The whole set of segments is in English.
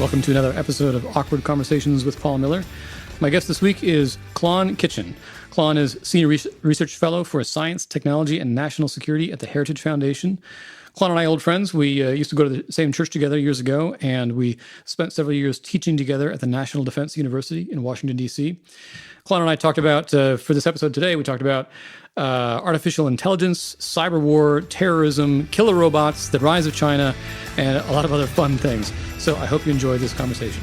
welcome to another episode of Awkward Conversations with Paul Miller. My guest this week is Klon Kitchen. Klon is Senior Research Fellow for Science, Technology, and National Security at the Heritage Foundation. Klon and I are old friends. We used to go to the same church together years ago, and we spent several years teaching together at the National Defense University in Washington, D.C. Klon and I talked about, for this episode today, we talked about artificial intelligence, cyber war, terrorism, killer robots, the rise of China, and a lot of other fun things. So I hope you enjoy this conversation.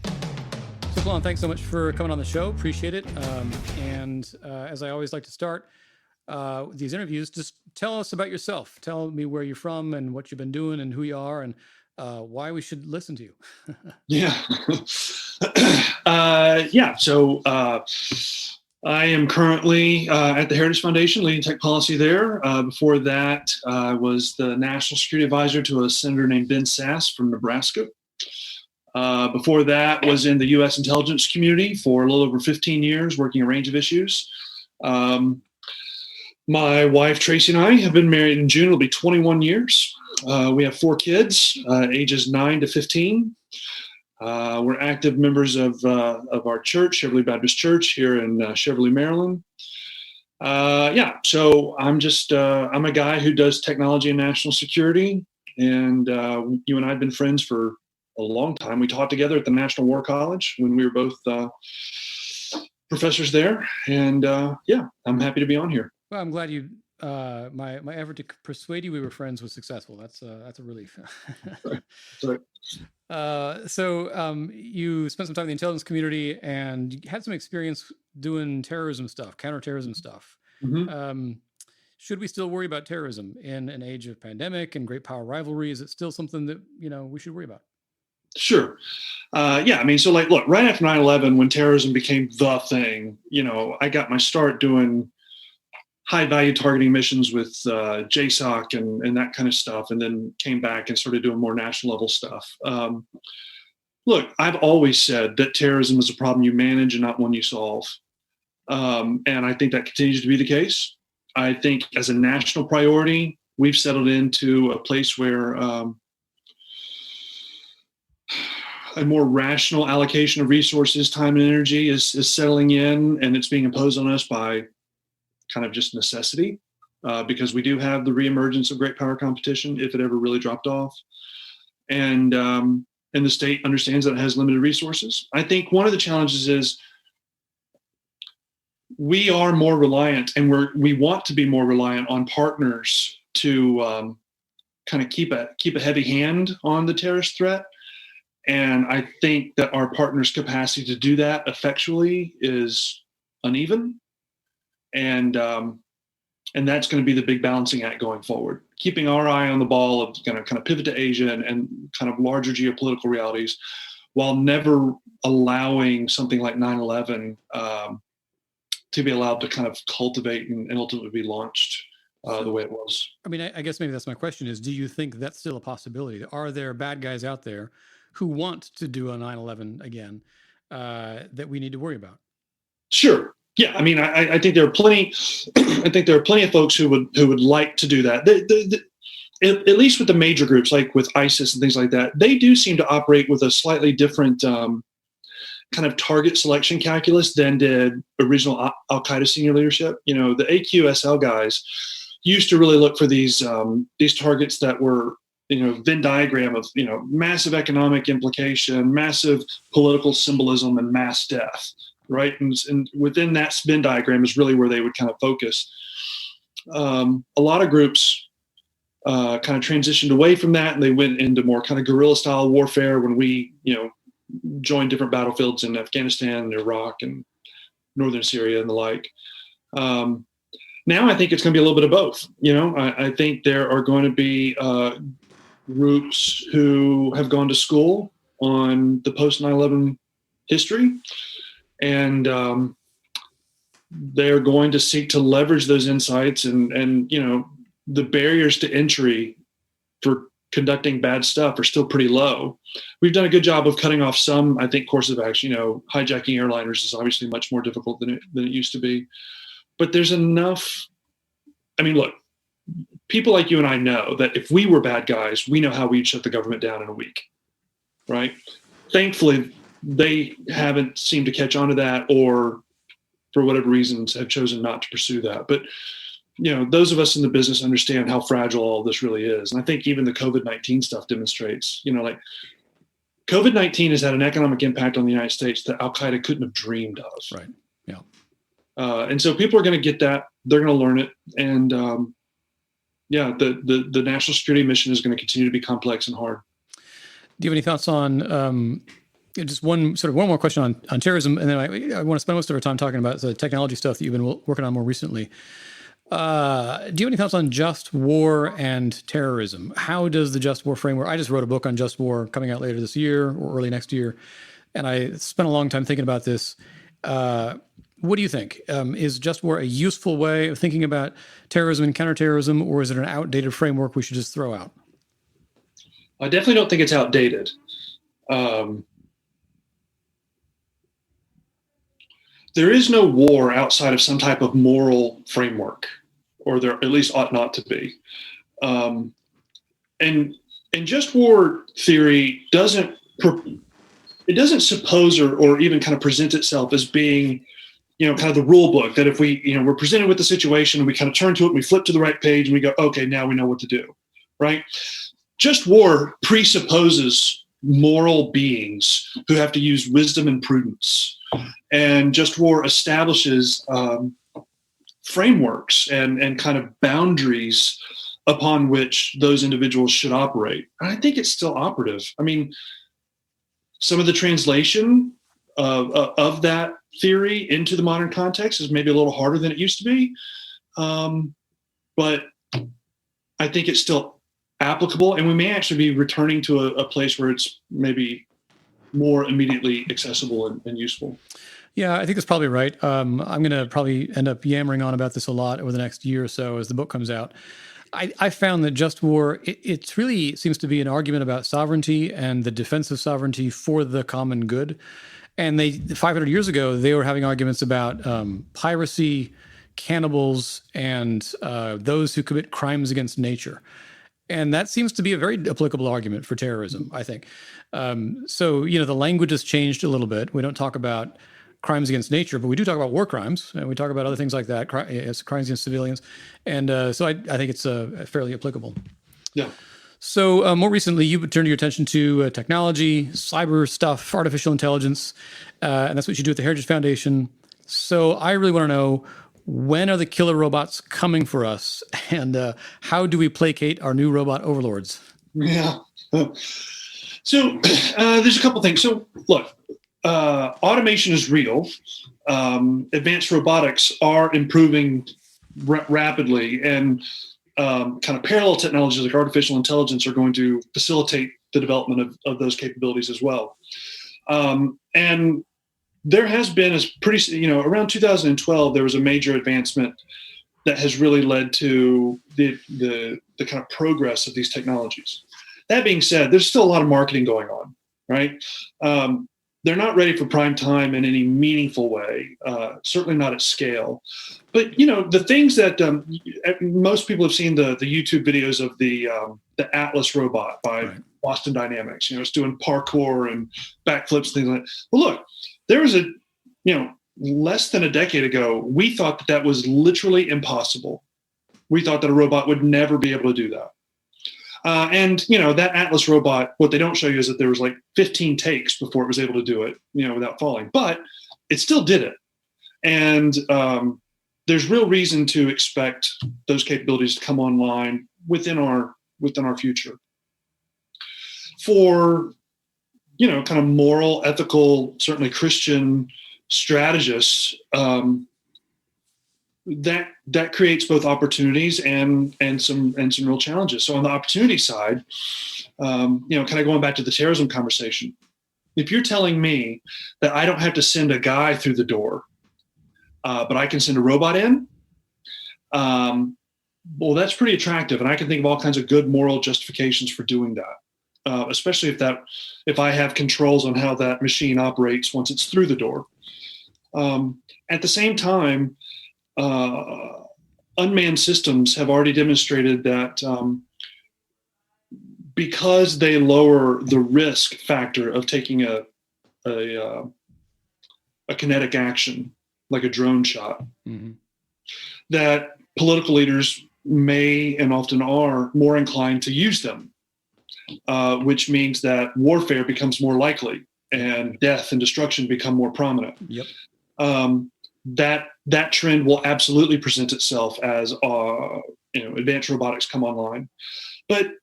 So Klon, thanks so much for coming on the show. Appreciate it. As I always like to start these interviews, just tell us about yourself. Tell me where you're from and what you've been doing and who you are and why we should listen to you. Yeah. So I am currently at the Heritage Foundation leading tech policy there. Before that, I was the National Security Advisor to a senator named Ben Sass from Nebraska. Before that, was in the U.S. intelligence community for a little over 15 years, working a range of issues. My wife, Tracy, and I have been married in June. It'll be 21 years. We have 4 kids, ages 9 to 15. We're active members of our church, Cheverly Baptist Church, here in Cheverly, Maryland. So I'm a guy who does technology and national security, and you and I have been friends for a long time. We taught together at the National War College when we were both professors there, and I'm happy to be on here. Well, I'm glad you. My effort to persuade you we were friends was successful. That's a relief. Sorry. So you spent some time in the intelligence community and you had some experience doing terrorism stuff, counterterrorism stuff. Mm-hmm. Should we still worry about terrorism in an age of pandemic and great power rivalry? Is it still something that we should worry about? Sure. So look, right after 9/11, when terrorism became the thing, I got my start doing high value targeting missions with JSOC and that kind of stuff, and then came back and started doing more national level stuff. Look, I've always said that terrorism is a problem you manage and not one you solve. And I think that continues to be the case. I think as a national priority, we've settled into a place where a more rational allocation of resources, time, and energy is settling in, and it's being imposed on us by kind of just necessity, because we do have the reemergence of great power competition if it ever really dropped off. And the state understands that it has limited resources. I think one of the challenges is we are more reliant, and we want to be more reliant on partners to kind of keep a heavy hand on the terrorist threat. And I think that our partners' capacity to do that effectually is uneven. And that's going to be the big balancing act going forward. Keeping our eye on the ball of kind of pivot to Asia and kind of larger geopolitical realities, while never allowing something like 9/11 to be allowed to kind of cultivate and ultimately be launched the way it was. I mean, I guess maybe that's my question is, do you think that's still a possibility? Are there bad guys out there who want to do a 9/11 again that we need to worry about? Sure. Yeah, I mean, I think there are plenty. I think there are plenty of folks who would like to do that. At least with the major groups, like with ISIS and things like that, they do seem to operate with a slightly different kind of target selection calculus than did original Al Qaeda senior leadership. The AQSL guys used to really look for these targets that were Venn diagram of massive economic implication, massive political symbolism, and mass death. Right. And within that Venn diagram is really where they would kind of focus. A lot of groups kind of transitioned away from that, and they went into more kind of guerrilla style warfare when we, joined different battlefields in Afghanistan and Iraq and northern Syria and the like. Now I think it's going to be a little bit of both. I think there are going to be groups who have gone to school on the post 9/11 history. And they're going to seek to leverage those insights and the barriers to entry for conducting bad stuff are still pretty low. We've done a good job of cutting off some, I think, courses of action. Hijacking airliners is obviously much more difficult than it used to be. But there's enough. I mean, look, people like you and I know that if we were bad guys, we know how we'd shut the government down in a week, right? Thankfully, they haven't seemed to catch on to that, or for whatever reasons have chosen not to pursue that. But those of us in the business understand how fragile all this really is. And I think even the COVID-19 stuff demonstrates, like COVID-19 has had an economic impact on the United States that Al-Qaeda couldn't have dreamed of. Right. Yeah. And so people are going to get that. They're going to learn it. And the national security mission is going to continue to be complex and hard. Do you have any thoughts on just one more question on terrorism, and then I want to spend most of our time talking about the technology stuff that you've been working on more recently. Do you have any thoughts on just war and terrorism? How does the just war framework? I just wrote a book on just war coming out later this year or early next year, and I spent a long time thinking about this. What do you think? Is just war a useful way of thinking about terrorism and counterterrorism, or is it an outdated framework we should just throw out? I definitely don't think it's outdated. There is no war outside of some type of moral framework, or there at least ought not to be. And just war theory doesn't suppose or even kind of present itself as being, kind of the rule book that if we're presented with the situation and we kind of turn to it and we flip to the right page and we go, okay, now we know what to do, right? Just war presupposes moral beings who have to use wisdom and prudence. And just war establishes frameworks and kind of boundaries upon which those individuals should operate. And I think it's still operative. I mean, some of the translation of that theory into the modern context is maybe a little harder than it used to be. But I think it's still applicable, and we may actually be returning to a place where it's maybe more immediately accessible and useful. Yeah, I think that's probably right. I'm going to probably end up yammering on about this a lot over the next year or so as the book comes out. I found that just war, it really seems to be an argument about sovereignty and the defense of sovereignty for the common good. And 500 years ago, they were having arguments about piracy, cannibals, and those who commit crimes against nature. And that seems to be a very applicable argument for terrorism, I think. So, the language has changed a little bit. We don't talk about crimes against nature, but we do talk about war crimes, and we talk about other things like that, crimes against civilians. And so I think it's fairly applicable. Yeah. So more recently, you turned your attention to technology, cyber stuff, artificial intelligence, and that's what you do at the Heritage Foundation. So I really want to know, when are the killer robots coming for us, and how do we placate our new robot overlords? Yeah. So there's a couple things. So look, automation is real. Advanced robotics are improving rapidly, and kind of parallel technologies like artificial intelligence are going to facilitate the development of those capabilities as well. And there has been around 2012, there was a major advancement that has really led to the kind of progress of these technologies. That being said, there's still a lot of marketing going on, right? They're not ready for prime time in any meaningful way, certainly not at scale. But, the things that most people have seen the YouTube videos of the Atlas robot by right. Boston Dynamics, it's doing parkour and backflips, things like that. Well, look, there was less than a decade ago, we thought that was literally impossible. We thought that a robot would never be able to do that. And that Atlas robot, what they don't show you is that there was like 15 takes before it was able to do it, without falling, but it still did it. And there's real reason to expect those capabilities to come online within our future. For, kind of moral, ethical, certainly Christian strategists, that creates both opportunities and some real challenges. So on the opportunity side, kind of going back to the terrorism conversation, if you're telling me that I don't have to send a guy through the door, but I can send a robot in, well, that's pretty attractive, and I can think of all kinds of good moral justifications for doing that, especially if I have controls on how that machine operates once it's through the door. At the same time, unmanned systems have already demonstrated that because they lower the risk factor of taking a kinetic action, like a drone shot, that political leaders may and often are more inclined to use them, which means that warfare becomes more likely and death and destruction become more prominent. Yep. That trend will absolutely present itself as advanced robotics come online. But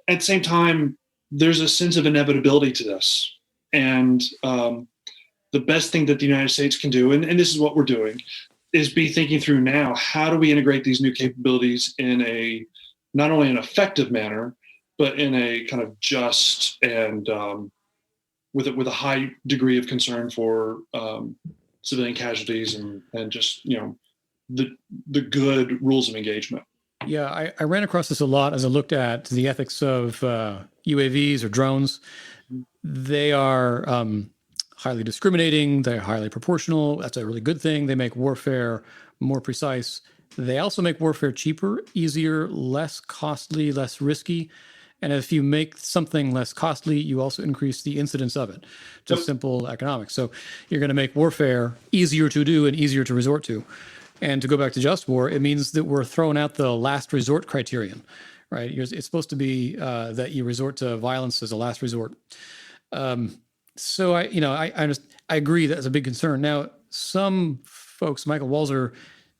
at the same time, there's a sense of inevitability to this. And the best thing that the United States can do, and this is what we're doing, is be thinking through now, how do we integrate these new capabilities in a not only an effective manner, but in a kind of just and with a high degree of concern for civilian casualties and just the good rules of engagement. Yeah, I ran across this a lot as I looked at the ethics of UAVs or drones. They are highly discriminating. They're highly proportional. That's a really good thing. They make warfare more precise. They also make warfare cheaper, easier, less costly, less risky. And if you make something less costly, you also increase the incidence of it. Just simple economics. So you're going to make warfare easier to do and easier to resort to. And to go back to just war, it means that we're throwing out the last resort criterion, right? It's supposed to be that you resort to violence as a last resort. So I agree that's a big concern. Now, some folks, Michael Walzer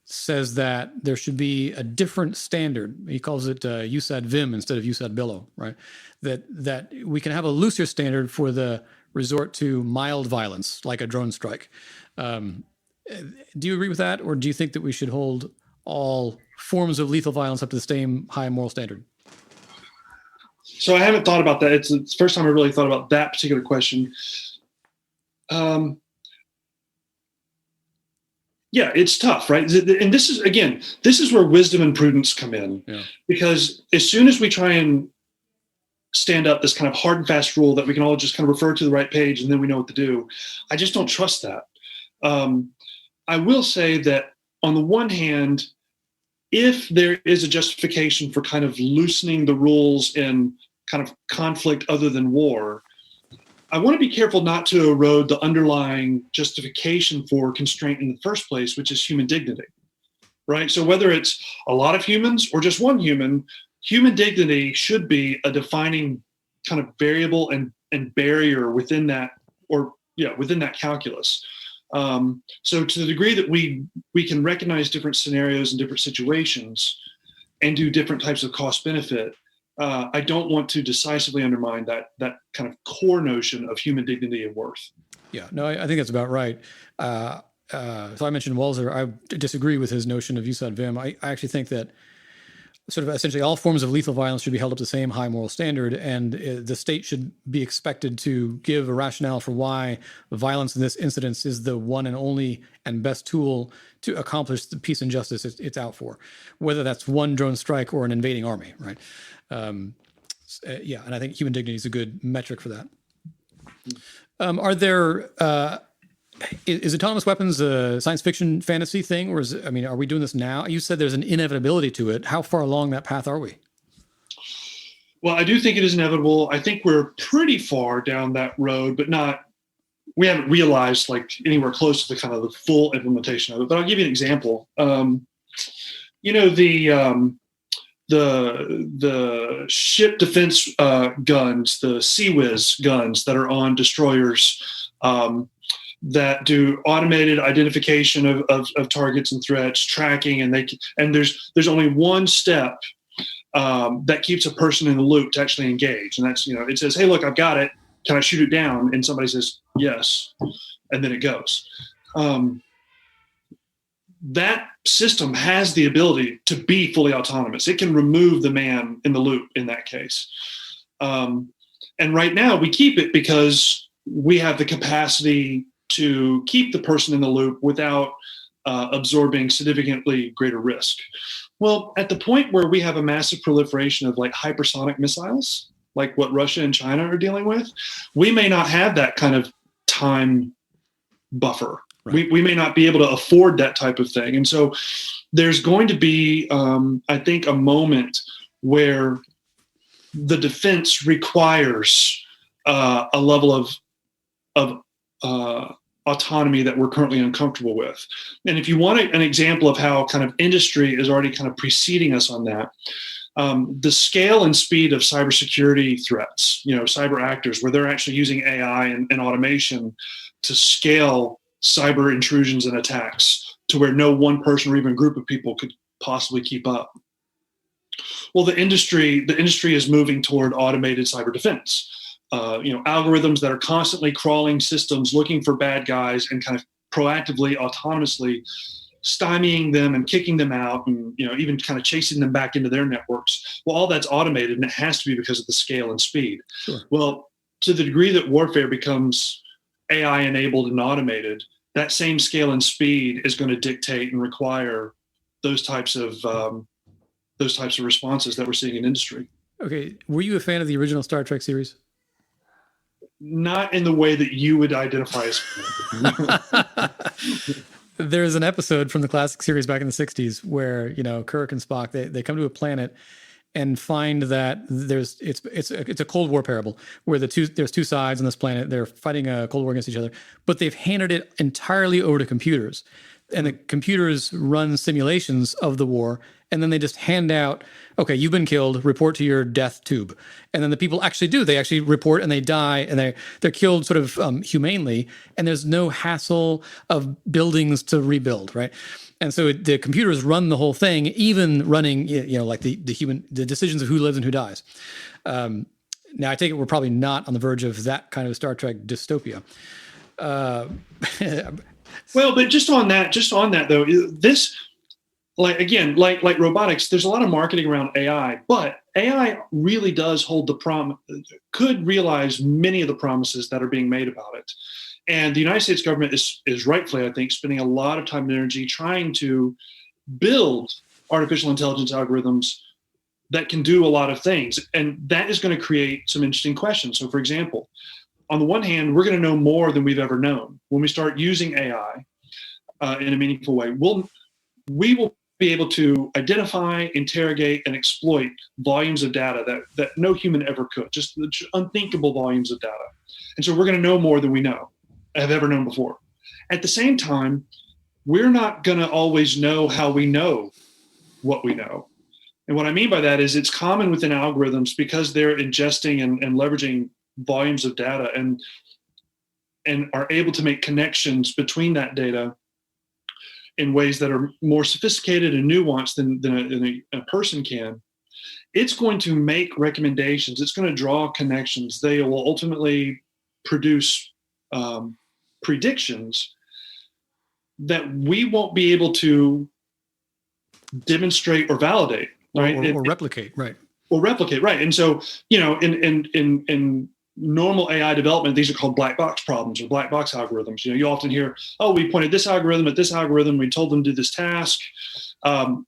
says that there should be a different standard. He calls it USAD VIM instead of USAD BILLO, right? That we can have a looser standard for the resort to mild violence, like a drone strike. Do you agree with that, or do you think that we should hold all forms of lethal violence up to the same high moral standard? So I haven't thought about that. It's the first time I really thought about that particular question. Yeah, it's tough, right? And this is where wisdom and prudence come in. Yeah. Because as soon as we try and stand up this kind of hard and fast rule that we can all just kind of refer to the right page and then we know what to do, I just don't trust that. I will say that on the one hand, if there is a justification for kind of loosening the rules in kind of conflict other than war, I want to be careful not to erode the underlying justification for constraint in the first place, which is human dignity, right? So whether it's a lot of humans or just one human dignity should be a defining kind of variable and barrier within that, within that calculus. So to the degree that we can recognize different scenarios and different situations and do different types of cost benefit, I don't want to decisively undermine that kind of core notion of human dignity and worth. Yeah, no, I think that's about right. So I mentioned Walzer. I disagree with his notion of USAD VIM. I actually think that sort of essentially all forms of lethal violence should be held up to the same high moral standard, and the state should be expected to give a rationale for why violence in this instance is the one and only and best tool to accomplish the peace and justice it's out for, whether that's one drone strike or an invading army, right? And I think human dignity is a good metric for that. Are there is autonomous weapons a science fiction fantasy thing, or are we doing this now? You said there's an inevitability to it. How far along that path are we? Well, I do think it is inevitable. I think we're pretty far down that road, but we haven't realized like anywhere close to the kind of the full implementation of it. But I'll give you an example. The ship defense guns, the CWIS guns that are on destroyers, that do automated identification of targets and threats, tracking, and there's only one step that keeps a person in the loop to actually engage, and that's it says, hey, look, I've got it. Can I shoot it down? And somebody says yes, and then it goes. That system has the ability to be fully autonomous. It can remove the man in the loop in that case. And right now we keep it because we have the capacity to keep the person in the loop without absorbing significantly greater risk. Well, at the point where we have a massive proliferation of like hypersonic missiles, like what Russia and China are dealing with, we may not have that kind of time buffer. Right. We may not be able to afford that type of thing. And so there's going to be, I think, a moment where the defense requires a level of autonomy that we're currently uncomfortable with. And if you want an example of how kind of industry is already kind of preceding us on that, the scale and speed of cybersecurity threats, cyber actors, where they're actually using AI and automation to scale cyber intrusions and attacks to where no one person or even group of people could possibly keep up. Well, the industry is moving toward automated cyber defense. Algorithms that are constantly crawling systems, looking for bad guys, and kind of proactively, autonomously stymieing them and kicking them out, and even kind of chasing them back into their networks. Well, all that's automated, and it has to be because of the scale and speed. Sure. Well, to the degree that warfare becomes AI enabled and automated, that same scale and speed is going to dictate and require those types of responses that we're seeing in industry. Okay, were you a fan of the original Star Trek series? Not in the way that you would identify as. There's an episode from the classic series back in the 60s where, Kirk and Spock, they come to a planet and find that it's a Cold War parable where there's two sides on this planet. They're fighting a Cold War against each other, but they've handed it entirely over to computers. And the computers run simulations of the war, and then they just hand out, okay, you've been killed, report to your death tube. And then the people actually do. They actually report, and they die, and they're killed sort of humanely, and there's no hassle of buildings to rebuild, right? And so the computers run the whole thing, even running, like the decisions of who lives and who dies. Now, I take it we're probably not on the verge of that kind of Star Trek dystopia. Well, but just on that though, this, like robotics, there's a lot of marketing around AI, but AI really does hold could realize many of the promises that are being made about it. And the United States government is rightfully, I think, spending a lot of time and energy trying to build artificial intelligence algorithms that can do a lot of things. And that is going to create some interesting questions. So, for example, on the one hand, we're going to know more than we've ever known. When we start using AI in a meaningful way, we will be able to identify, interrogate, and exploit volumes of data that no human ever could, just unthinkable volumes of data. And so we're going to know more than we have ever known before. At the same time, we're not going to always know how we know what we know. And what I mean by that is it's common within algorithms because they're ingesting and leveraging volumes of data and are able to make connections between that data in ways that are more sophisticated and nuanced than a person can. It's going to make recommendations. It's going to draw connections. They will ultimately produce predictions that we won't be able to demonstrate or validate, right? Or replicate, right? Or replicate, right? And so, in normal AI development, these are called black box problems or black box algorithms. You often hear, oh, we pointed this algorithm at this algorithm. We told them to do this task.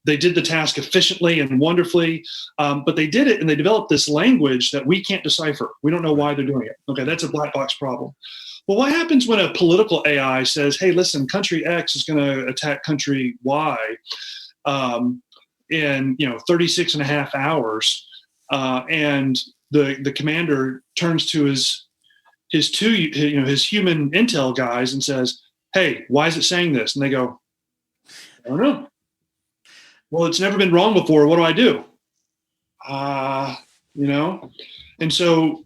They did the task efficiently and wonderfully, but they did it and they developed this language that we can't decipher. We don't know why they're doing it. Okay, that's a black box problem. Well, what happens when a political AI says, hey, listen, country X is going to attack country Y in 36 and a half hours, and the commander turns to his human intel guys and says, hey, why is it saying this? And they go, I don't know. Well, it's never been wrong before. What do I do? And so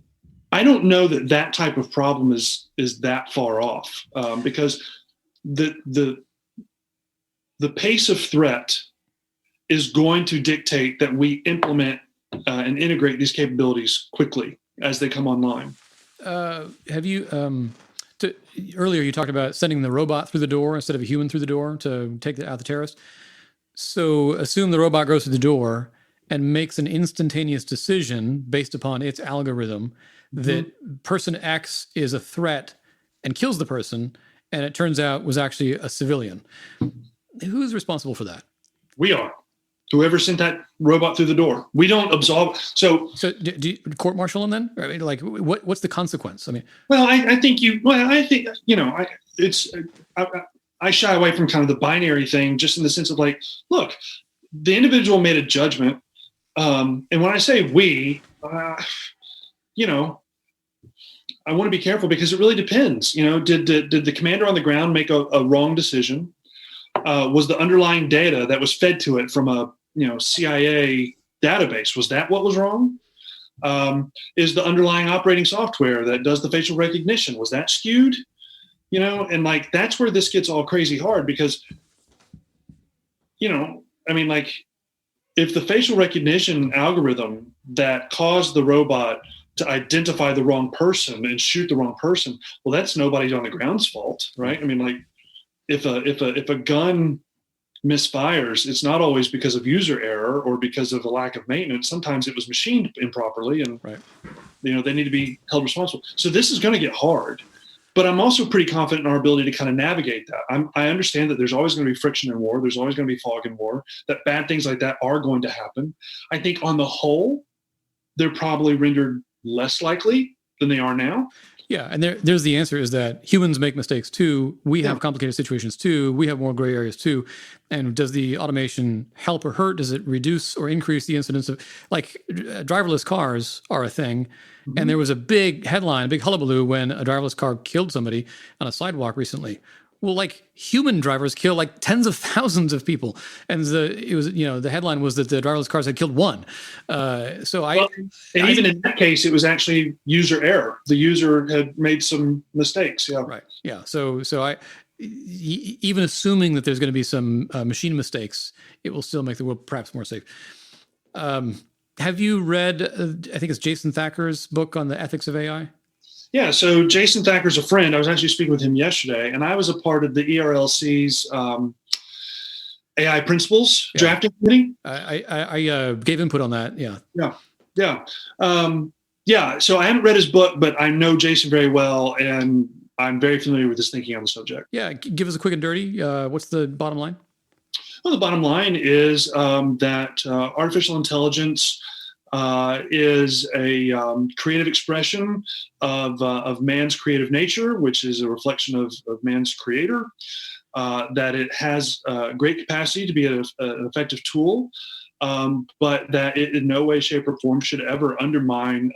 I don't know that type of problem is that far off, because the pace of threat is going to dictate that we implement and integrate these capabilities quickly as they come online. Have you earlier you talked about sending the robot through the door instead of a human through the door to take out the terrorist? So assume the robot goes through the door and makes an instantaneous decision based upon its algorithm that person X is a threat and kills the person, and it turns out was actually a civilian. Who's responsible for that? We are. Whoever sent that robot through the door. We don't absolve. So do you court-martial him then? I mean, like, what's the consequence? I mean, well, I think I shy away from kind of the binary thing, just in the sense of like, look, the individual made a judgment. And when I say we, you know, I want to be careful because it really depends. You know, did the commander on the ground make a wrong decision? Was the underlying data that was fed to it from a CIA database, was that what was wrong? Is the underlying operating software that does the facial recognition, was that skewed? You know, and like that's where this gets all crazy hard because, you know, I mean, like if the facial recognition algorithm that caused the robot to identify the wrong person and shoot the wrong person, well, that's nobody on the ground's fault, right? I mean, like if a gun misfires, it's not always because of user error or because of a lack of maintenance. Sometimes it was machined improperly, and right. You know, they need to be held responsible. So this is going to get hard, but I'm also pretty confident in our ability to kind of navigate that. I understand that there's always going to be friction in war. There's always going to be fog in war, that bad things like that are going to happen. I think on the whole, they're probably rendered less likely than they are now. Yeah, and there's the answer is that humans make mistakes too. We have complicated situations too. We have more gray areas too. And does the automation help or hurt? Does it reduce or increase the incidence of, like, driverless cars are a thing. Mm-hmm. And there was a big headline, a big hullabaloo when a driverless car killed somebody on a sidewalk recently. Well, like human drivers kill like tens of thousands of people, and the headline was that the driverless cars had killed one. Even in that case, it was actually user error. The user had made some mistakes. Yeah, right. Yeah. So even assuming that there's going to be some machine mistakes, it will still make the world perhaps more safe. Have you read? I think it's Jason Thacker's book on the ethics of AI. Yeah, so Jason Thacker's a friend. I was actually speaking with him yesterday, and I was a part of the ERLC's AI principles drafting committee. I gave input on that. Yeah. So I haven't read his book, but I know Jason very well, and I'm very familiar with his thinking on the subject. Yeah, give us a quick and dirty. What's the bottom line? Well, the bottom line is that artificial intelligence is a creative expression of man's creative nature, which is a reflection of man's creator, that it has great capacity to be an effective tool, but that it in no way, shape, or form should ever undermine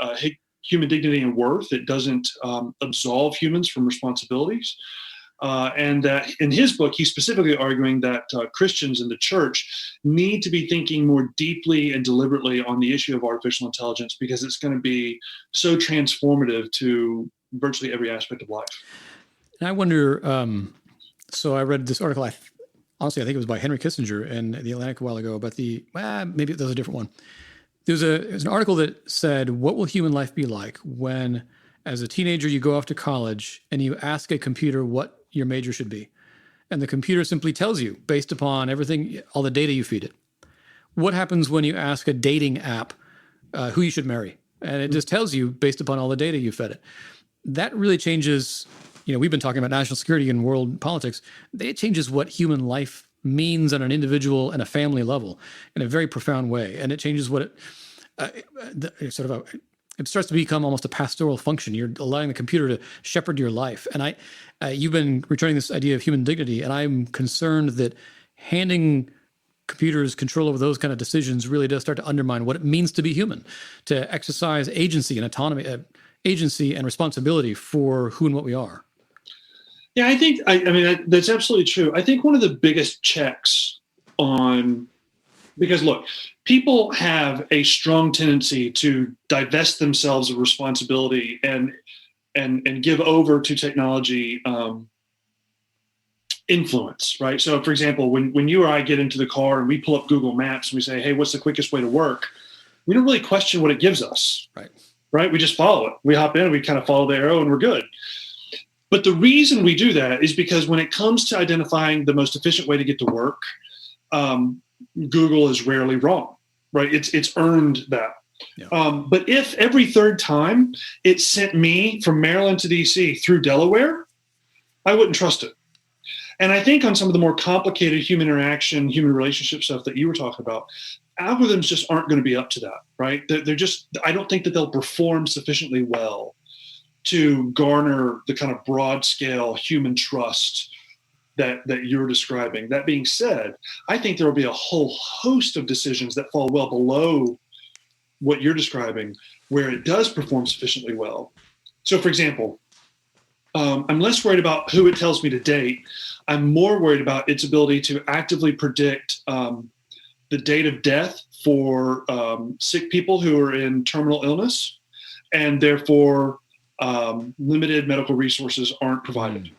human dignity and worth. It doesn't absolve humans from responsibilities. And that in his book, he's specifically arguing that Christians in the church need to be thinking more deeply and deliberately on the issue of artificial intelligence, because it's going to be so transformative to virtually every aspect of life. And I wonder, so I read this article, honestly, I think it was by Henry Kissinger in The Atlantic a while ago, about maybe it was a different one. There's an article that said, what will human life be like when, as a teenager, you go off to college and you ask a computer what your major should be, and the computer simply tells you based upon everything, all the data you feed it. What happens when you ask a dating app who you should marry, and it just tells you based upon all the data you fed it? That really changes. We've been talking about national security and world politics. It changes what human life means on an individual and a family level in a very profound way, and it changes what it starts to become almost a pastoral function. You're allowing the computer to shepherd your life. And you've been returning this idea of human dignity, and I'm concerned that handing computers control over those kind of decisions really does start to undermine what it means to be human, to exercise agency and autonomy, agency and responsibility for who and what we are. Yeah, I think, I mean, that's absolutely true. I think one of the biggest checks because look, people have a strong tendency to divest themselves of responsibility and give over to technology influence, right? So, for example, when you or I get into the car and we pull up Google Maps and we say, hey, what's the quickest way to work? We don't really question what it gives us, right? We just follow it. We hop in and we kind of follow the arrow and we're good. But the reason we do that is because when it comes to identifying the most efficient way to get to work, Google is rarely wrong, right? It's earned that. Yeah. But if every third time it sent me from Maryland to DC through Delaware, I wouldn't trust it. And I think on some of the more complicated human interaction, human relationship stuff that you were talking about, algorithms just aren't going to be up to that, right? I don't think that they'll perform sufficiently well to garner the kind of broad scale human trust that you're describing. That being said, I think there will be a whole host of decisions that fall well below what you're describing, where it does perform sufficiently well. So, for example, I'm less worried about who it tells me to date. I'm more worried about its ability to actively predict the date of death for sick people who are in terminal illness, and therefore limited medical resources aren't provided.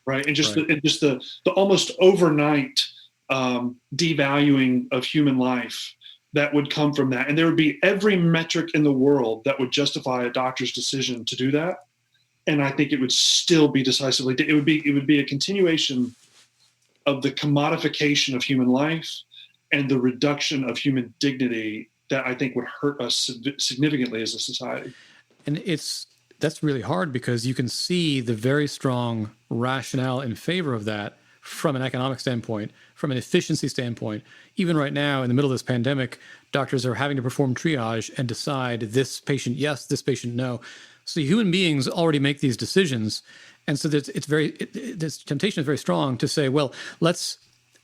Right, and just the almost overnight devaluing of human life that would come from that, and there would be every metric in the world that would justify a doctor's decision to do that, and I think it would still be decisively. It would be a continuation of the commodification of human life and the reduction of human dignity that I think would hurt us significantly as a society. And that's really hard because you can see the very strong rationale in favor of that from an economic standpoint, from an efficiency standpoint. Even right now, in the middle of this pandemic, doctors are having to perform triage and decide this patient yes, this patient no. So human beings already make these decisions. And so this temptation is very strong to say, well, let's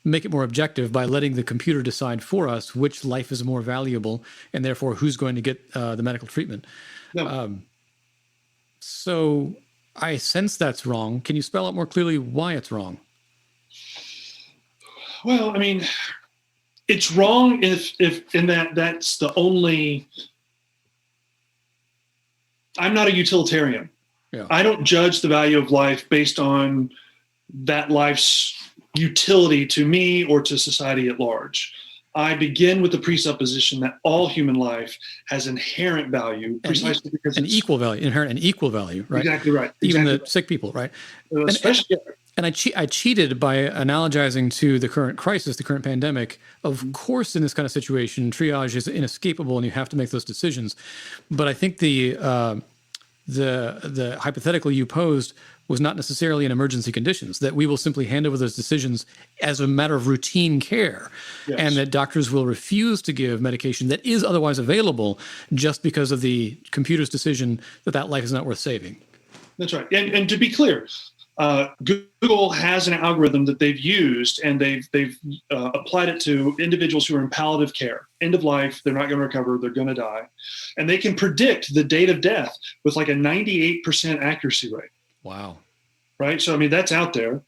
make it more objective by letting the computer decide for us which life is more valuable and therefore who's going to get the medical treatment. No. So I sense that's wrong. Can you spell out more clearly why it's wrong? Well, I mean, it's wrong if in that's the only. I'm not a utilitarian. Yeah. I don't judge the value of life based on that life's utility to me or to society at large. I begin with the presupposition that all human life has inherent value, precisely because it's equal value, inherent and equal value, right? Exactly right. Even exactly the right. sick people, right? Especially. And I cheated by analogizing to the current crisis, the current pandemic. Of course, in this kind of situation, triage is inescapable, and you have to make those decisions. But I think the hypothetical you posed was not necessarily in emergency conditions, that we will simply hand over those decisions as a matter of routine care, yes. And that doctors will refuse to give medication that is otherwise available just because of the computer's decision that life is not worth saving. That's right. And to be clear, Google has an algorithm that they've used, and they've applied it to individuals who are in palliative care, end of life. They're not going to recover. They're going to die. And they can predict the date of death with like a 98% accuracy rate. Wow. Right. So, I mean, that's out there.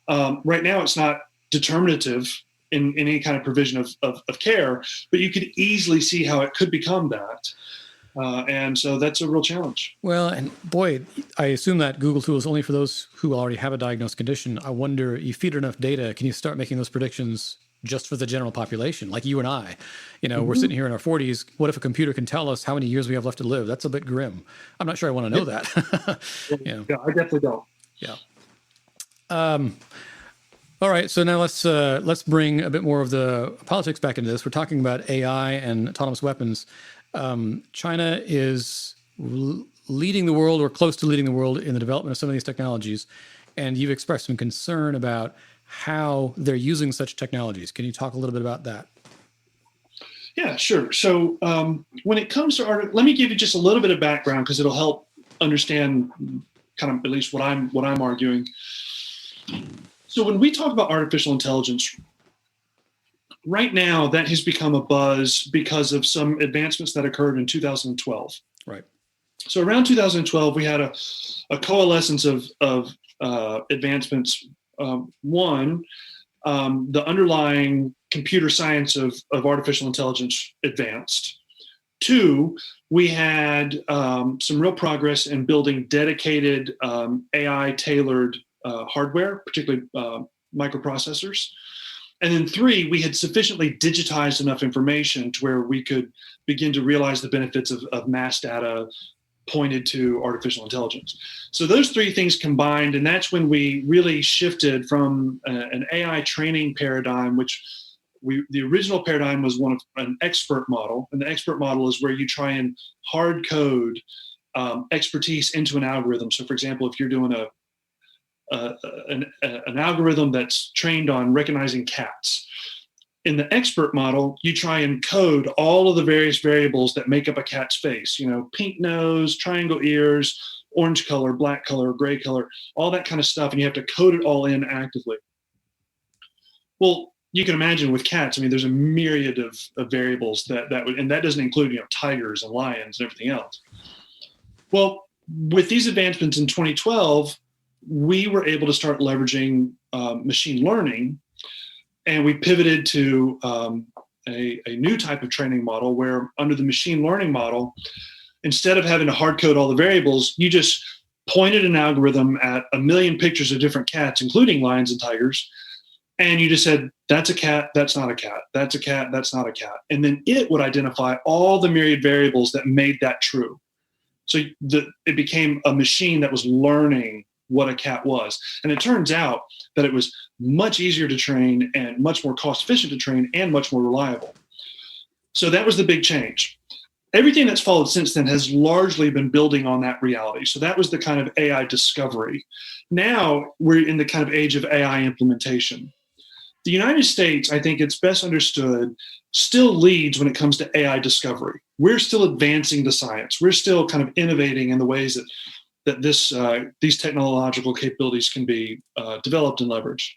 Right now, it's not determinative in any kind of provision of care, but you could easily see how it could become that. And so that's a real challenge. Well, and boy, I assume that Google tool is only for those who already have a diagnosed condition. I wonder, you feed it enough data, can you start making those predictions just for the general population, like you and I? You know, We're sitting here in our 40s. What if a computer can tell us how many years we have left to live? That's a bit grim. I'm not sure I want to know that. Yeah, I definitely don't. Yeah. All right. So now let's bring a bit more of the politics back into this. We're talking about AI and autonomous weapons. China is leading the world, or close to leading the world, in the development of some of these technologies. And you've expressed some concern about how they're using such technologies. Can you talk a little bit about that? Yeah, sure. So when it comes to let me give you just a little bit of background, because it'll help understand kind of at least what I'm arguing. So when we talk about artificial intelligence, right now that has become a buzz because of some advancements that occurred in 2012. Right. So around 2012, we had a coalescence of advancements. One, the underlying computer science of artificial intelligence advanced. Two, we had some real progress in building dedicated AI-tailored hardware, particularly microprocessors. And then three, we had sufficiently digitized enough information to where we could begin to realize the benefits of mass data pointed to artificial intelligence. So those three things combined, and that's when we really shifted from an AI training paradigm, which the original paradigm was one of an expert model. And the expert model is where you try and hard code expertise into an algorithm. So for example, if you're doing an algorithm that's trained on recognizing cats, in the expert model, you try and code all of the various variables that make up a cat's face, pink nose, triangle ears, orange color, black color, gray color, all that kind of stuff, and you have to code it all in actively. Well, you can imagine with cats, I mean, there's a myriad of variables that would, and that doesn't include, tigers and lions and everything else. Well, with these advancements in 2012, we were able to start leveraging machine learning, and we pivoted to a new type of training model where under the machine learning model, instead of having to hard code all the variables, you just pointed an algorithm at a million pictures of different cats, including lions and tigers, and you just said, that's a cat, that's not a cat, that's a cat, that's not a cat. And then it would identify all the myriad variables that made that true. So it became a machine that was learning what a cat was. And it turns out that it was much easier to train and much more cost efficient to train and much more reliable. So that was the big change. Everything that's followed since then has largely been building on that reality. So that was the kind of AI discovery. Now we're in the kind of age of AI implementation. The United States, I think it's best understood, still leads when it comes to AI discovery. We're still advancing the science. We're still kind of innovating in the ways that these technological capabilities can be developed and leveraged.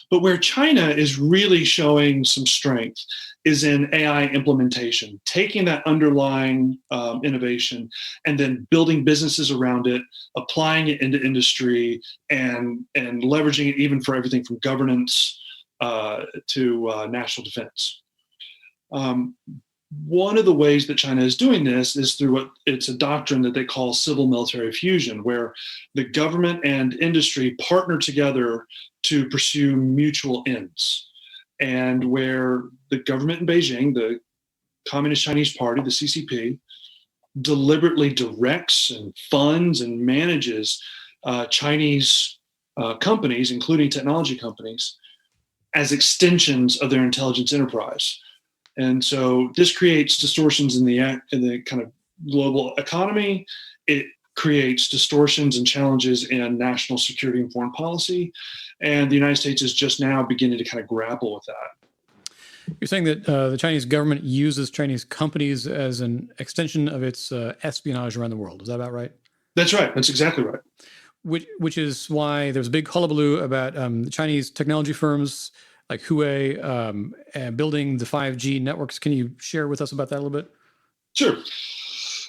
But where China is really showing some strength is in AI implementation, taking that underlying innovation and then building businesses around it, applying it into industry, and leveraging it even for everything from governance to national defense. One of the ways that China is doing this is through it's a doctrine that they call civil military fusion, where the government and industry partner together to pursue mutual ends, and where the government in Beijing, the Communist Chinese Party, the CCP, deliberately directs and funds and manages Chinese companies, including technology companies, as extensions of their intelligence enterprise. And so this creates distortions in the kind of global economy. It creates distortions and challenges in national security and foreign policy. And the United States is just now beginning to kind of grapple with that. You're saying that the Chinese government uses Chinese companies as an extension of its espionage around the world. Is that about right? That's right. That's exactly right. Which is why there's a big hullabaloo about Chinese technology firms like Huawei building the 5G networks. Can you share with us about that a little bit? Sure.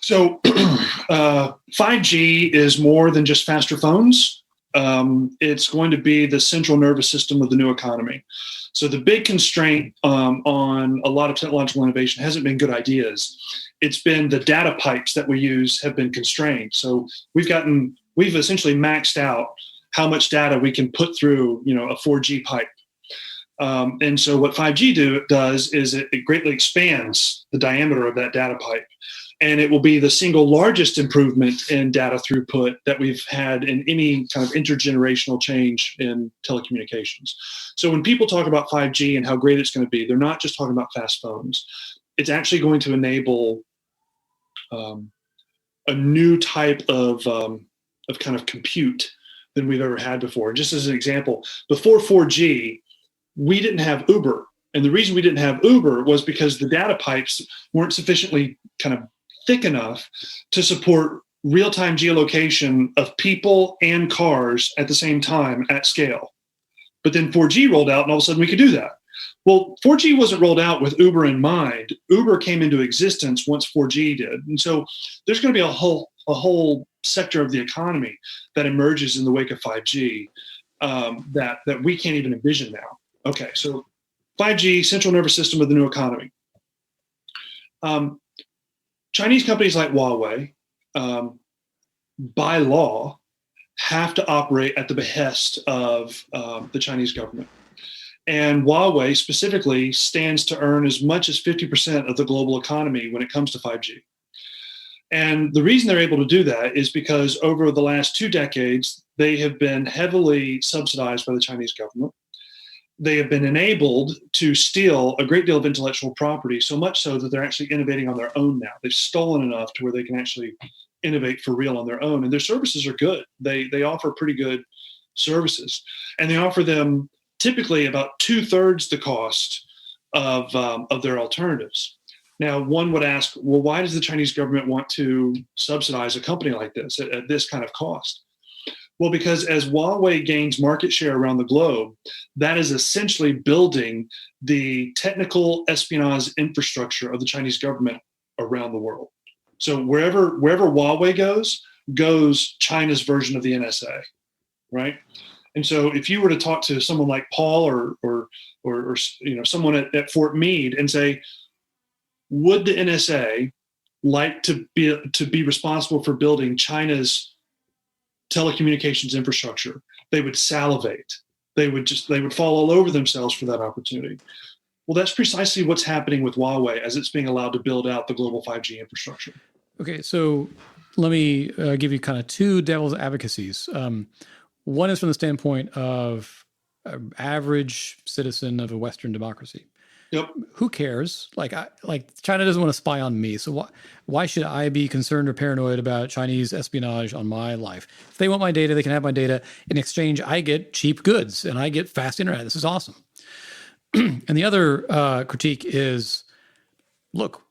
So 5G is more than just faster phones. It's going to be the central nervous system of the new economy. So the big constraint on a lot of technological innovation hasn't been good ideas. It's been the data pipes that we use have been constrained. So we've essentially maxed out how much data we can put through, a 4G pipe. And so what 5G does is it greatly expands the diameter of that data pipe. And it will be the single largest improvement in data throughput that we've had in any kind of intergenerational change in telecommunications. So when people talk about 5G and how great it's going to be, they're not just talking about fast phones. It's actually going to enable a new type of kind of compute than we've ever had before. Just as an example, before 4G, we didn't have Uber. And the reason we didn't have Uber was because the data pipes weren't sufficiently kind of thick enough to support real-time geolocation of people and cars at the same time at scale. But then 4G rolled out and all of a sudden we could do that. Well, 4G wasn't rolled out with Uber in mind. Uber came into existence once 4G did. And so there's going to be a whole sector of the economy that emerges in the wake of 5G that we can't even envision now. Okay, so 5G, central nervous system of the new economy. Chinese companies like Huawei, by law, have to operate at the behest of the Chinese government. And Huawei specifically stands to earn as much as 50% of the global economy when it comes to 5G. And the reason they're able to do that is because over the last 2 decades, they have been heavily subsidized by the Chinese government. They have been enabled to steal a great deal of intellectual property, so much so that they're actually innovating on their own now. They've stolen enough to where they can actually innovate for real on their own. And their services are good. They offer pretty good services. And they offer them typically about 2/3 the cost of their alternatives. Now, one would ask, well, why does the Chinese government want to subsidize a company like this at this kind of cost? Well, because as Huawei gains market share around the globe, that is essentially building the technical espionage infrastructure of the Chinese government around the world. So wherever Huawei goes China's version of the NSA, right? And so if you were to talk to someone like Paul or someone at Fort Meade and say, would the NSA like to be responsible for building China's telecommunications infrastructure, they would salivate. They would fall all over themselves for that opportunity. Well, that's precisely what's happening with Huawei as it's being allowed to build out the global 5G infrastructure. Okay, so let me give you kind of two devil's advocacies. One is from the standpoint of an average citizen of a Western democracy. Yep. Who cares? Like China doesn't want to spy on me, so why should I be concerned or paranoid about Chinese espionage on my life? If they want my data, they can have my data. In exchange, I get cheap goods and I get fast internet. This is awesome. And the other critique is, look,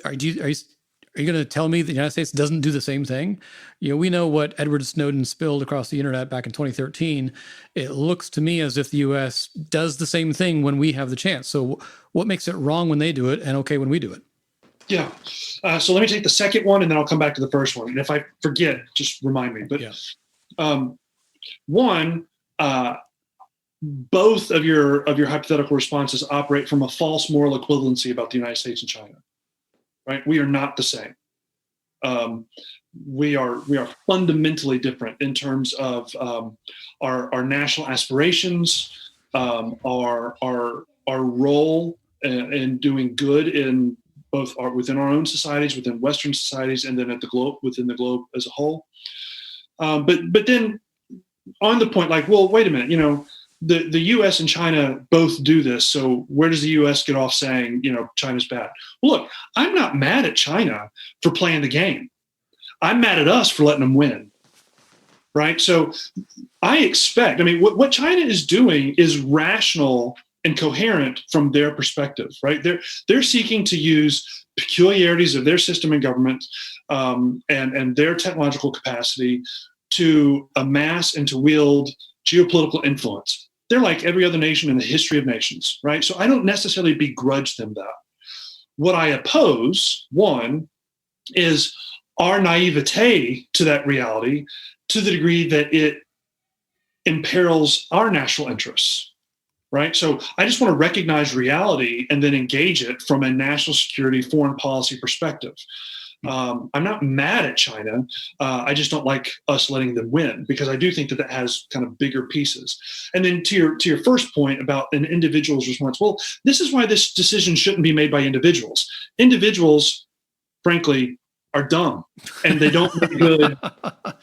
are you going to tell me that the United States doesn't do the same thing? We know what Edward Snowden spilled across the internet back in 2013. It looks to me as if the U.S. does the same thing when we have the chance. So what makes it wrong when they do it and okay when we do it? Yeah. So let me take the second one and then I'll come back to the first one. And if I forget, just remind me. But both of your hypothetical responses operate from a false moral equivalency about the United States and China. Right? We are not the same. We are fundamentally different in terms of our national aspirations, our role in doing good in both within our own societies, within Western societies, and then within the globe as a whole. But then on the point, like, well, wait a minute, the U.S. and China both do this. So where does the U.S. get off saying, China's bad? Well, look, I'm not mad at China for playing the game. I'm mad at us for letting them win. Right. So I expect, what China is doing is rational and coherent from their perspective. Right. They're seeking to use peculiarities of their system and government and their technological capacity to amass and to wield geopolitical influence. They're like every other nation in the history of nations, right? So I don't necessarily begrudge them that. What I oppose, one, is our naivete to that reality to the degree that it imperils our national interests, right? So I just want to recognize reality and then engage it from a national security, foreign policy perspective. I'm not mad at China. I just don't like us letting them win because I do think that has kind of bigger pieces. And then to your first point about an individual's response, well, this is why this decision shouldn't be made by individuals. Individuals, frankly, are dumb and they don't make good.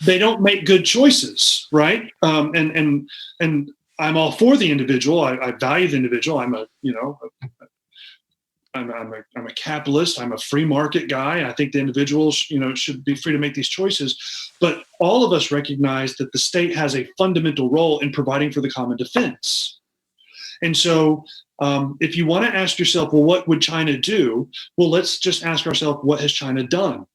They don't make good choices, right? And I'm all for the individual. I value the individual. I'm a capitalist. I'm a free market guy. I think the individuals, should be free to make these choices. But all of us recognize that the state has a fundamental role in providing for the common defense. And so if you want to ask yourself, well, what would China do? Well, let's just ask ourselves, what has China done?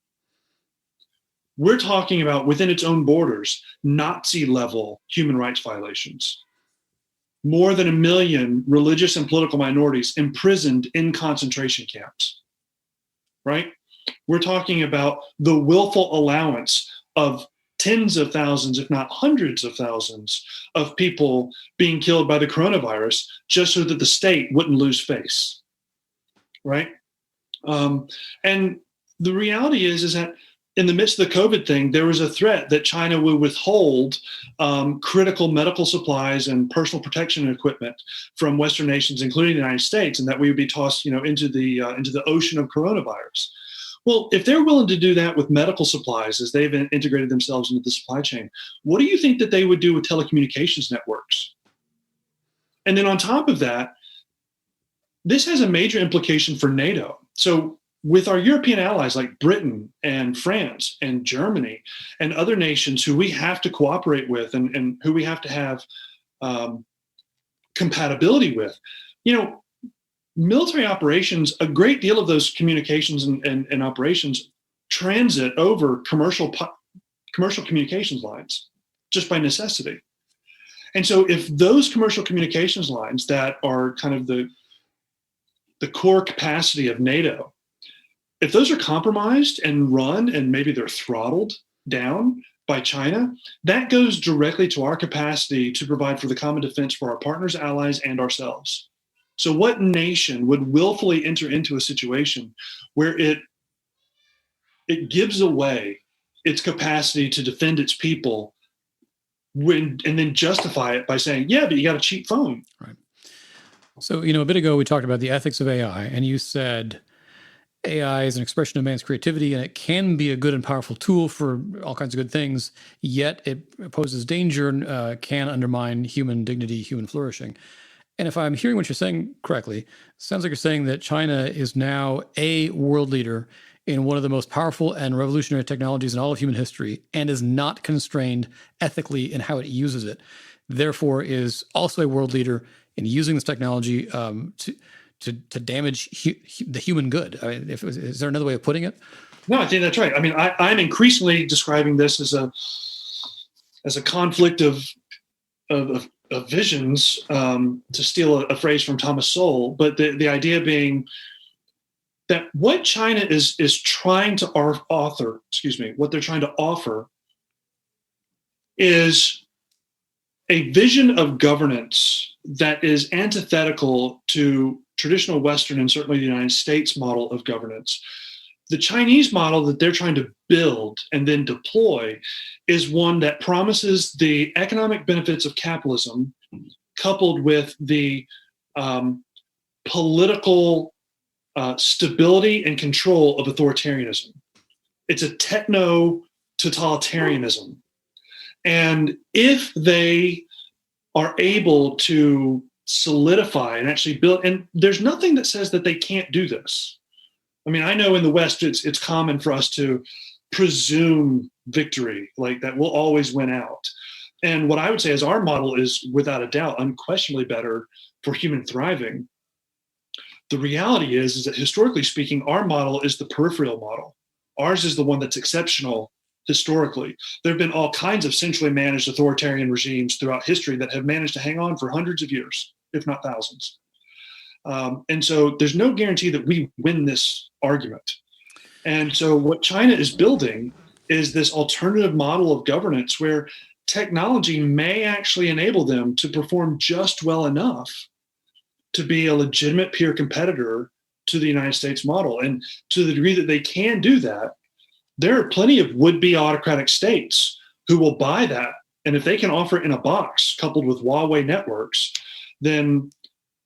We're talking about within its own borders, Nazi-level human rights violations. More than 1 million religious and political minorities imprisoned in concentration camps, right? We're talking about the willful allowance of tens of thousands, if not hundreds of thousands, of people being killed by the coronavirus just so that the state wouldn't lose face, right? And the reality is that in the midst of the COVID thing, there was a threat that China would withhold critical medical supplies and personal protection equipment from Western nations, including the United States, and that we would be tossed, into the ocean of coronavirus. Well, if they're willing to do that with medical supplies as they've integrated themselves into the supply chain, what do you think that they would do with telecommunications networks? And then on top of that, this has a major implication for NATO. So with our European allies like Britain and France and Germany and other nations who we have to cooperate with and who we have to have compatibility with, military operations, a great deal of those communications and operations transit over commercial communications lines just by necessity. And so if those commercial communications lines that are kind of the core capacity of NATO, if those are compromised and run and maybe they're throttled down by China, that goes directly to our capacity to provide for the common defense for our partners, allies, and ourselves. So what nation would willfully enter into a situation where it gives away its capacity to defend its people and then justify it by saying, yeah, but you got a cheap phone? Right. So, a bit ago, we talked about the ethics of AI, and you said AI is an expression of man's creativity, and it can be a good and powerful tool for all kinds of good things, yet it poses danger and can undermine human dignity, human flourishing. And if I'm hearing what you're saying correctly, it sounds like you're saying that China is now a world leader in one of the most powerful and revolutionary technologies in all of human history, and is not constrained ethically in how it uses it. Therefore, is also a world leader in using this technology to damage the human good. I mean, is there another way of putting it? No, I think that's right. I mean, I'm increasingly describing this as a conflict of visions, to steal a phrase from Thomas Sowell, but the idea being that what China is trying to what they're trying to offer is a vision of governance that is antithetical to traditional Western and certainly the United States model of governance. The Chinese model that they're trying to build and then deploy is one that promises the economic benefits of capitalism coupled with the political stability and control of authoritarianism. It's a techno-totalitarianism. And if they are able to solidify and actually build, and there's nothing that says that they can't do this. I mean, I know in the West, it's common for us to presume victory, like that we'll always win out. And what I would say is our model is without a doubt, unquestionably better for human thriving. The reality is that historically speaking, our model is the peripheral model. Ours is the one that's exceptional historically. There have been all kinds of centrally managed authoritarian regimes throughout history that have managed to hang on for hundreds of years, if not thousands. And so there's no guarantee that we win this argument. And so what China is building is this alternative model of governance where technology may actually enable them to perform just well enough to be a legitimate peer competitor to the United States model. And to the degree that they can do that, there are plenty of would-be autocratic states who will buy that. And if they can offer it in a box coupled with Huawei networks, then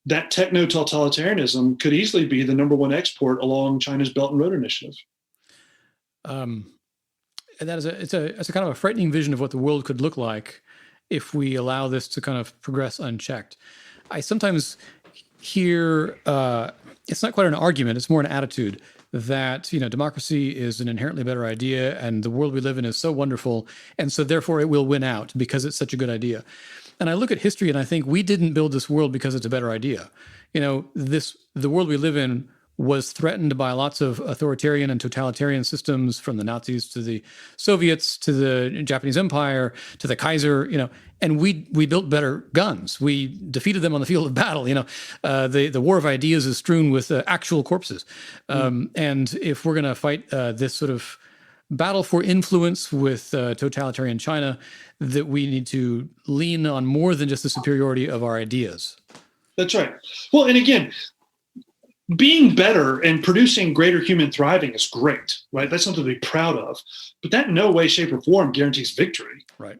that techno-totalitarianism could easily be the number one export along China's Belt and Road Initiative. And that is it's a kind of a frightening vision of what the world could look like if we allow this to kind of progress unchecked. I sometimes hear it's not quite an argument; it's more an attitude that democracy is an inherently better idea, and the world we live in is so wonderful, and so therefore it will win out because it's such a good idea. And I look at history and I think we didn't build this world because it's a better idea. The world we live in was threatened by lots of authoritarian and totalitarian systems, from the Nazis to the Soviets to the Japanese Empire to the Kaiser, and we built better guns. We defeated them on the field of battle. The war of ideas is strewn with actual corpses. And if we're going to fight this sort of battle for influence with totalitarian China, that we need to lean on more than just the superiority of our ideas. That's right. Well, and again, being better and producing greater human thriving is great, right? That's something to be proud of. But that in no way, shape, or form guarantees victory. Right.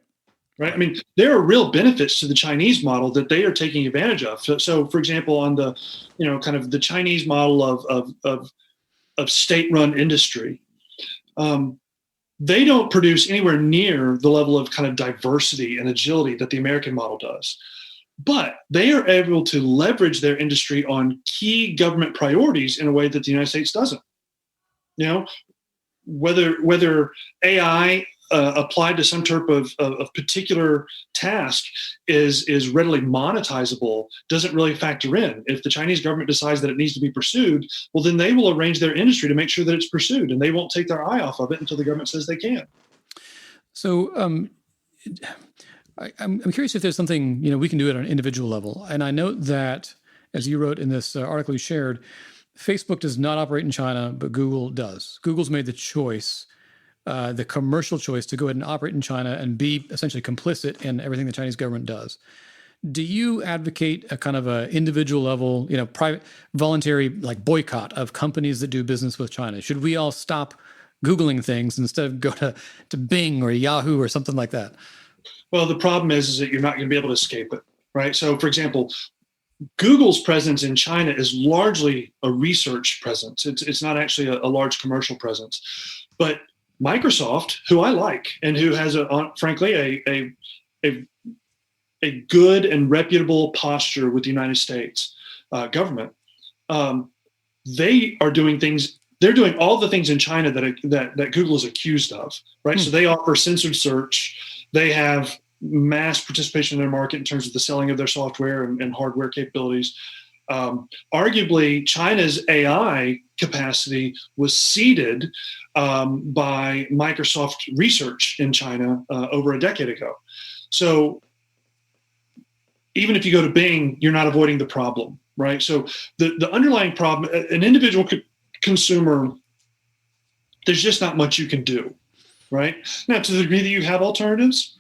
I mean, there are real benefits to the Chinese model that they are taking advantage of. So for example, on the, kind of the Chinese model of state-run industry, they don't produce anywhere near the level of kind of diversity and agility that the American model does. But they are able to leverage their industry on key government priorities in a way that the United States doesn't. Whether AI applied to some type of particular task is readily monetizable doesn't really factor in. If the Chinese government decides that it needs to be pursued, well, then they will arrange their industry to make sure that it's pursued, and they won't take their eye off of it until the government says they can. So I'm curious if there's something we can do at an individual level. And I note that, as you wrote in this article you shared, Facebook does not operate in China, but Google does. Google's made the choice, the commercial choice, to go ahead and operate in China and be essentially complicit in everything the Chinese government does. Do you advocate a kind of a individual level, private, voluntary, like boycott of companies that do business with China? Should we all stop Googling things instead of go to Bing or Yahoo or something like that? Well, the problem is that you're not going to be able to escape it, right? So, for example, Google's presence in China is largely a research presence. It's not actually a large commercial presence. But Microsoft, who I like and who has, frankly, a good and reputable posture with the United States government, they are doing things. They're doing all the things in China that Google is accused of, right? So they offer censored search. They have mass participation in their market in terms of the selling of their software and hardware capabilities. Arguably, China's AI capacity was seeded by Microsoft research in China over a decade ago. So even if you go to Bing, you're not avoiding the problem, right? So the underlying problem, an individual consumer, there's just not much you can do, right? Now, to the degree that you have alternatives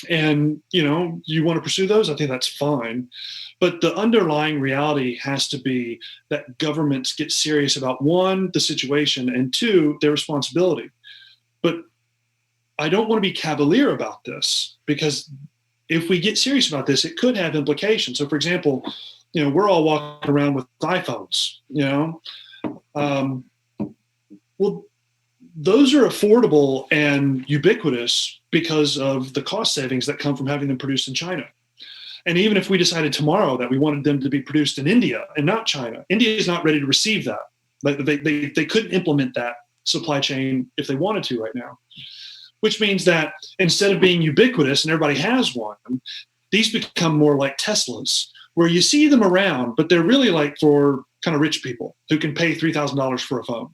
and, you want to pursue those, I think that's fine. But the underlying reality has to be that governments get serious about, one, the situation, and two, their responsibility. But I don't want to be cavalier about this, because if we get serious about this, it could have implications. So, for example, we're all walking around with iPhones, well, those are affordable and ubiquitous because of the cost savings that come from having them produced in China. And even if we decided tomorrow that we wanted them to be produced in India and not China, India is not ready to receive that. Like they couldn't implement that supply chain if they wanted to right now, which means that instead of being ubiquitous and everybody has one, these become more like Teslas, where you see them around, but they're really like for kind of rich people who can pay $3,000 for a phone.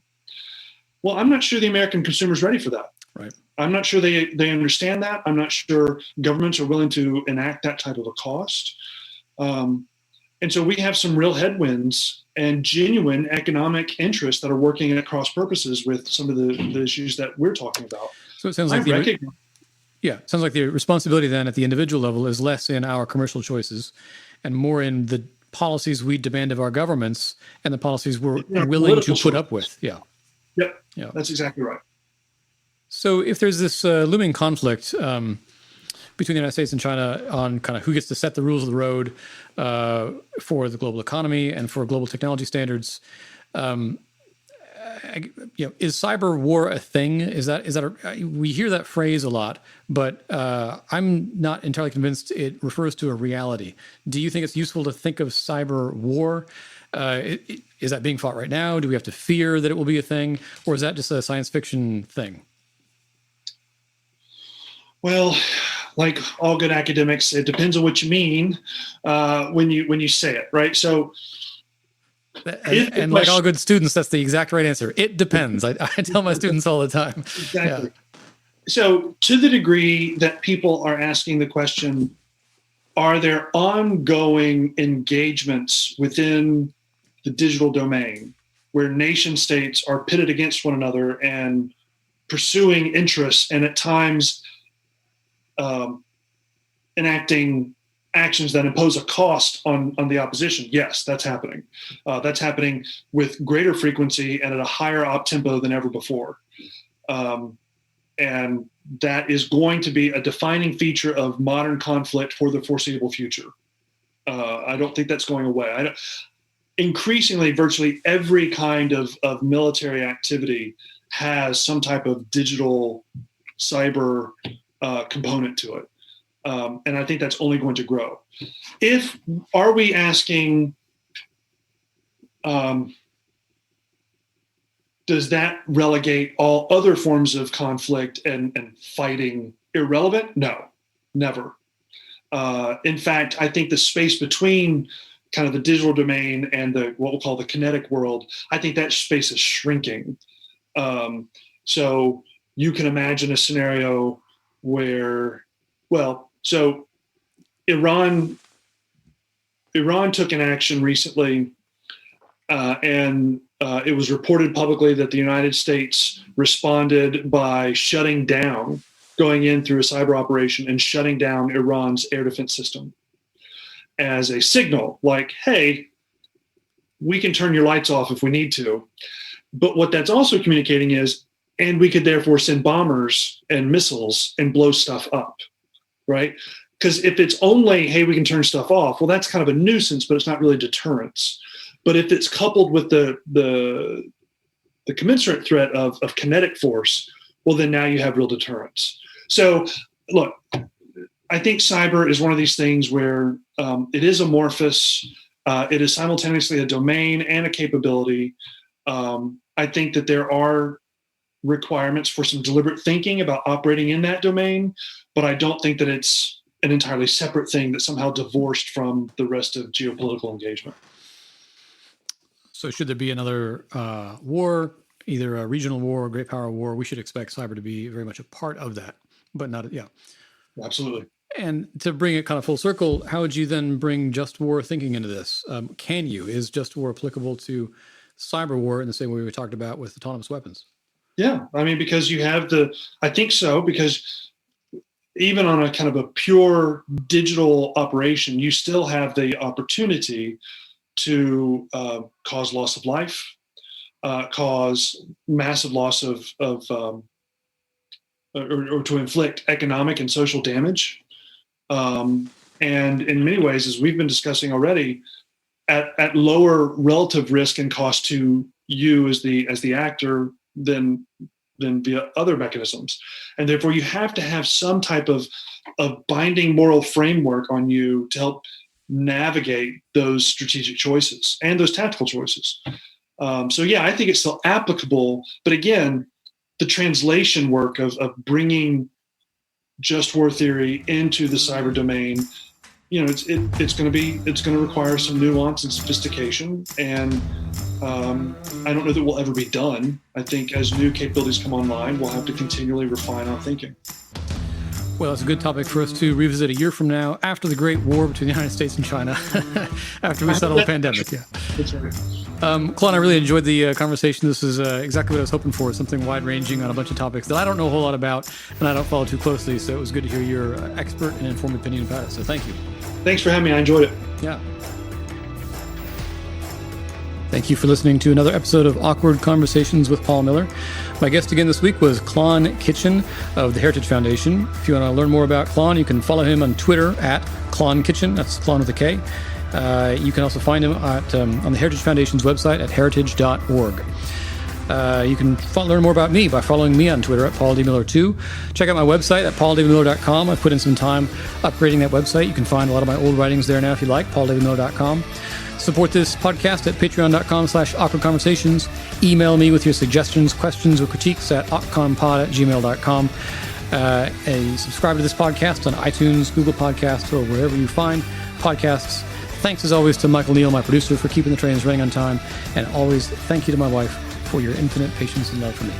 Well, I'm not sure the American consumer is ready for that. Right. I'm not sure they understand that. I'm not sure governments are willing to enact that type of a cost. And so we have some real headwinds and genuine economic interests that are working at cross purposes with some of the issues that we're talking about. So it sounds like sounds like the responsibility then at the individual level is less in our commercial choices and more in the policies we demand of our governments and the policies we're willing to put up with. Yeah. Yep. Yeah. That's exactly right. So if there's this looming conflict between the United States and China on kind of who gets to set the rules of the road for the global economy and for global technology standards, is cyber war a thing? We hear that phrase a lot, but I'm not entirely convinced it refers to a reality. Do you think it's useful to think of cyber war? Is that being fought right now? Do we have to fear that it will be a thing, or is that just a science fiction thing? Well, like all good academics, it depends on what you mean when you say it, right? So, and like all good students, that's the exact right answer. It depends. I tell my students all the time. Exactly. Yeah. So, to the degree that people are asking the question, are there ongoing engagements within the digital domain where nation states are pitted against one another and pursuing interests and at times enacting actions that impose a cost on the opposition? Yes, that's happening. That's happening with greater frequency and at a higher op tempo than ever before. And that is going to be a defining feature of modern conflict for the foreseeable future. I don't think that's going away. Increasingly, virtually every kind of military activity has some type of digital cyber component to it. And I think that's only going to grow. Are we asking does that relegate all other forms of conflict and fighting irrelevant? No, never. In fact, I think the space between kind of the digital domain and what we'll call the kinetic world, I think that space is shrinking. So you can imagine a scenario where, so Iran took an action recently, and it was reported publicly that the United States responded by going in through a cyber operation and shutting down Iran's air defense system as a signal, like, hey, we can turn your lights off if we need to. But what that's also communicating is, and we could therefore send bombers and missiles and blow stuff up, right? Because if it's only, hey, we can turn stuff off, well, that's kind of a nuisance, but it's not really deterrence. But if it's coupled with the commensurate threat of kinetic force, well, then now you have real deterrence. So, look, I think cyber is one of these things where it is amorphous. It is simultaneously a domain and a capability. I think that there are requirements for some deliberate thinking about operating in that domain, but I don't think that it's an entirely separate thing that's somehow divorced from the rest of geopolitical engagement. So should there be another war, either a regional war or great power war, we should expect cyber to be very much a part of that, but not, yeah. Absolutely. And to bring it kind of full circle, how would you then bring just war thinking into this? Is just war applicable to cyber war in the same way we talked about with autonomous weapons? Yeah, I mean, because you have I think so, because even on a kind of a pure digital operation, you still have the opportunity to cause loss of life, cause massive loss or to inflict economic and social damage. And in many ways, as we've been discussing already, at lower relative risk and cost to you as the actor than via other mechanisms. And therefore you have to have some type of binding moral framework on you to help navigate those strategic choices and those tactical choices. So yeah, I think it's still applicable, but again, the translation work of bringing just war theory into the cyber domain, it's going to require some nuance and sophistication, and I don't know that will ever be done. I think as new capabilities come online, we'll have to continually refine our thinking. Well, it's a good topic for us to revisit a year from now, after the great war between the United States and China, after we settle the pandemic. Yeah. That's right. Klon, I really enjoyed the conversation. This is exactly what I was hoping for, something wide-ranging on a bunch of topics that I don't know a whole lot about and I don't follow too closely, so it was good to hear your expert and informed opinion about it, so thank you. Thanks for having me. I enjoyed it. Yeah. Thank you for listening to another episode of Awkward Conversations with Paul Miller. My guest again this week was Klon Kitchen of the Heritage Foundation. If you want to learn more about Klon, you can follow him on Twitter at Klon Kitchen. That's Klon with a K. You can also find him on the Heritage Foundation's website at heritage.org. You can learn more about me by following me on Twitter at PaulDMiller2. Check out my website at pauldmiller.com. I've put in some time upgrading that website. You can find a lot of my old writings there now if you like, pauldmiller.com. Support this podcast at patreon.com/awkwardconversations. Email me with your suggestions, questions, or critiques at awkwardconpod@gmail.com. Subscribe to this podcast on iTunes, Google Podcasts, or wherever you find podcasts. Thanks as always to Michael Neal, my producer, for keeping the trains running on time. And always thank you to my wife for your infinite patience and love for me.